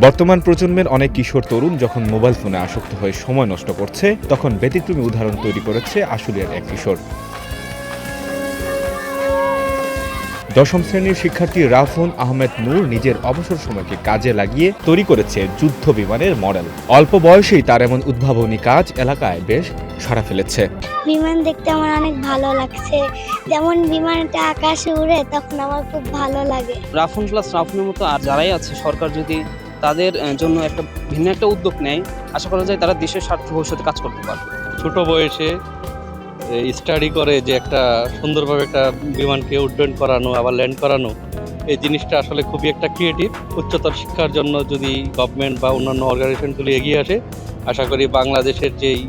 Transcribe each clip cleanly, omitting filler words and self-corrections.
বর্তমান প্রজন্মের অনেক কিশোর তরুণ যখন মোবাইল ফোনে আসক্ত হয়ে সময় নষ্ট করছে, তখন ব্যতিক্রমী উদাহরণ তৈরি করেছে আশুলিয়ার এক কিশোর। দশম শ্রেণীর শিক্ষার্থী রাফুন আহমেদ নূর নিজের অবসর সময়কে কাজে লাগিয়ে তৈরি করেছে যুদ্ধ বিমানের মডেল। অল্প বয়সেই তার এমন উদ্ভাবনী কাজ এলাকায় বেশ সাড়া ফেলেছে। বিমান দেখতে আমার অনেক ভালো লাগছে, যেমন বিমানটা আকাশে উড়ে তখন আমার খুব ভালো লাগে। রাফুন প্লাস রাফুনের মতো আর যারাই আছে, সরকার যদি তাদের জন্য একটা ভিন্ন একটা উদ্যোগ নেয়, আশা করা যায় তারা দেশের স্বার্থে ভবিষ্যতে কাজ করতে পারবে। ছোট বয়সে স্টাডি করে যে একটা সুন্দরভাবে একটা বিমানকে উড্ডয়ন করানো আবার ল্যান্ড করানো, এই জিনিসটা আসলে খুবই একটা ক্রিয়েটিভ। উচ্চতর শিক্ষার জন্য যদি গভর্নমেন্ট বা অন্যান্য অর্গানাইজেশনগুলি এগিয়ে আসে, আশা করি বাংলাদেশের যেই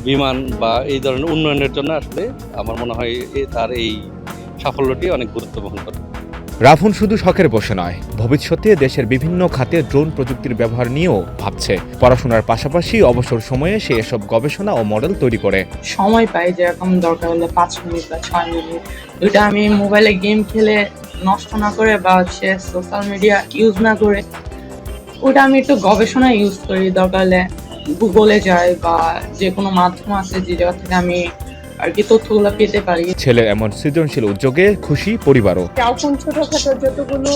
বিমান বা এই ধরনের উন্নয়নের জন্য আসলে আমার মনে হয় তার এই সাফল্যটি অনেক গুরুত্ব বহন করে। রাফুন শুধু শখের বসে নয়, ভবিষ্যতে দেশের বিভিন্ন খাতে ড্রোন প্রযুক্তির ব্যবহার নিয়েও ভাবছে। পড়াশোনার পাশাপাশি অবসর সময়ে সে এসব গবেষণা ও মডেল তৈরি করে। সময় পাই, যেরকম দরকার হলে 5 মিনিট বা 6 মিনিট, ওইটা আমি মোবাইলে গেম খেলে নষ্ট না করে বা সোশ্যাল মিডিয়া ইউজ না করে ওটা আমি একটু গবেষণা ইউজ করি। দরকার হলে গুগলে যাই বা যে কোনো মাধ্যম আছে যে জায়গা থেকে আমি আর কি তথ্যগুলো পেতে পারি। ছেলের এমন সৃজনশীল উদ্যোগে খুশি পরিবারও। এখন ছোটখাটো যতগুলো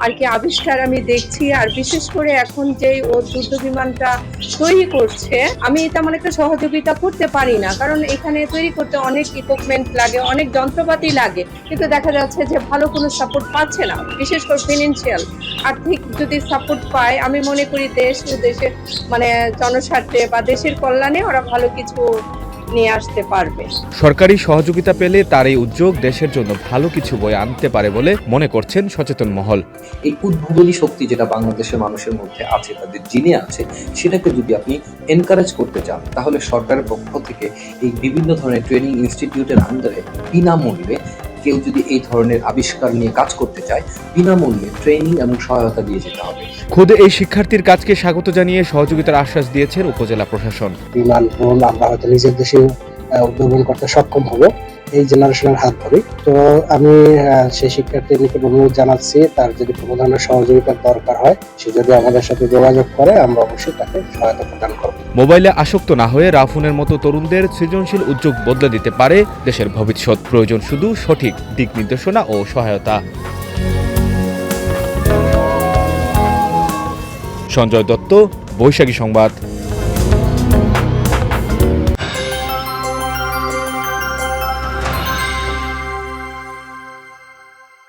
আর কি আবিষ্কার আমি দেখছি, আর বিশেষ করে এখন যে ও যুদ্ধ বিমানটা তৈরি করছে, আমি তেমন একটা সহযোগিতা করতে পারি না, কারণ এখানে তৈরি করতে অনেক ইকুইপমেন্ট লাগে, অনেক যন্ত্রপাতি লাগে, কিন্তু দেখা যাচ্ছে যে ভালো কোনো সাপোর্ট পাচ্ছে না। বিশেষ করে ফিনান্সিয়াল আর্থিক যদি সাপোর্ট পায়, আমি মনে করি দেশ ও দেশের মানে জনস্বার্থে বা দেশের কল্যাণে ওরা ভালো কিছু নিয়ে আসতে পারবে। সরকারি সহযোগিতা পেলে তার এই উদ্যোগ দেশের জন্য ভালো কিছু বয়ে আনতে পারে বলে মনে করছেন সচেতন মহল। এই উদ্ভাবনী শক্তি যেটা বাংলাদেশের মানুষের মধ্যে আছে, তাদের জিনে আছে, সেটাকে যদি আপনি এনকারেজ করতে চান, তাহলে সরকারের পক্ষ থেকে এই বিভিন্ন ধরনের ট্রেনিং ইনস্টিটিউটের আন্ডারে বিনামূল্যে কেউ যদি এই ধরনের আবিষ্কার নিয়ে কাজ করতে চায়, বিনামূল্যে ট্রেনিং এবং সহায়তা দিয়ে যেতে হবে। খুদ এই শিক্ষার্থীর কাজকে স্বাগত জানিয়ে সহযোগিতার আশ্বাস দিয়েছেন উপজেলা প্রশাসন। বিমান আমরা হয়তো নিজের দেশে উদ্ভাবন করতে সক্ষম হব এই জেনারেশনের হাত ধরে। তো আমি সেই শিক্ষার্থীর নিকট অনুরোধ জানাচ্ছি, তার যদি কোনো ধরনের সহযোগিতার দরকার হয়, সে যদি আমাদের সাথে যোগাযোগ করে, আমরা অবশ্যই তাকে সহায়তা প্রদান করব। মোবাইলে আসক্ত না হয়ে রাফুনের মতো তরুণদের সৃজনশীল উদ্যোগ বদলে দিতে পারে দেশের ভবিষ্যৎ। প্রয়োজন শুধু সঠিক দিক নির্দেশনা ও সহায়তা। সঞ্জয় দত্ত, বৈশাখী সংবাদ।